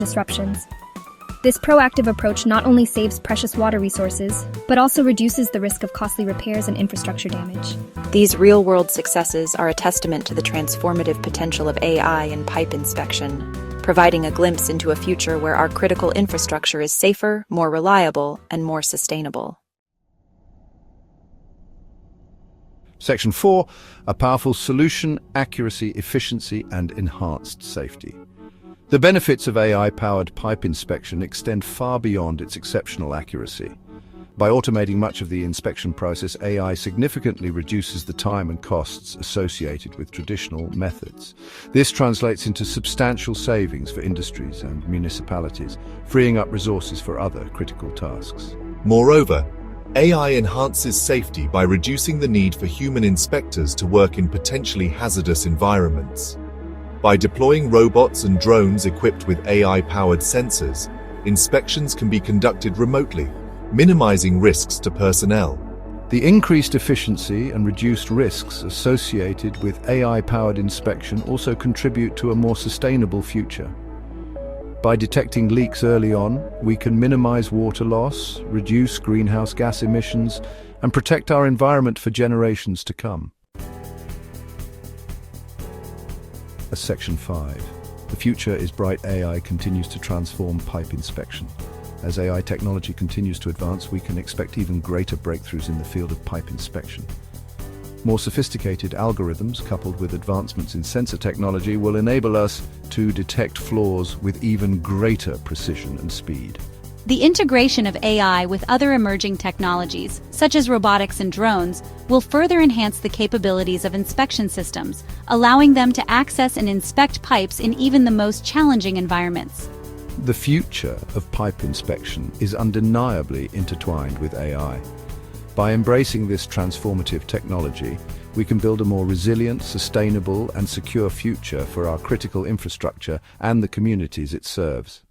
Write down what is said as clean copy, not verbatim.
disruptions. This proactive approach not only saves precious water resources, but also reduces the risk of costly repairs and infrastructure damage. These real-world successes are a testament to the transformative potential of AI in pipe inspection, providing a glimpse into a future where our critical infrastructure is safer, more reliable, and more sustainable. Section 4, a powerful solution, accuracy, efficiency, and enhanced safety. The benefits of AI-powered pipe inspection extend far beyond its exceptional accuracy. By automating much of the inspection process, AI significantly reduces the time and costs associated with traditional methods. This translates into substantial savings for industries and municipalities, freeing up resources for other critical tasks. Moreover, AI enhances safety by reducing the need for human inspectors to work in potentially hazardous environments. By deploying robots and drones equipped with AI-powered sensors, inspections can be conducted remotely, minimizing risks to personnel. The increased efficiency and reduced risks associated with AI-powered inspection also contribute to a more sustainable future. By detecting leaks early on, we can minimize water loss, reduce greenhouse gas emissions, and protect our environment for generations to come. Section 5. The future is bright. AI continues to transform pipe inspection. As AI technology continues to advance, we can expect even greater breakthroughs in the field of pipe inspection. More sophisticated algorithms, coupled with advancements in sensor technology, will enable us to detect flaws with even greater precision and speed. The integration of AI with other emerging technologies, such as robotics and drones, will further enhance the capabilities of inspection systems, allowing them to access and inspect pipes in even the most challenging environments. The future of pipe inspection is undeniably intertwined with AI. By embracing this transformative technology, we can build a more resilient, sustainable, and secure future for our critical infrastructure and the communities it serves.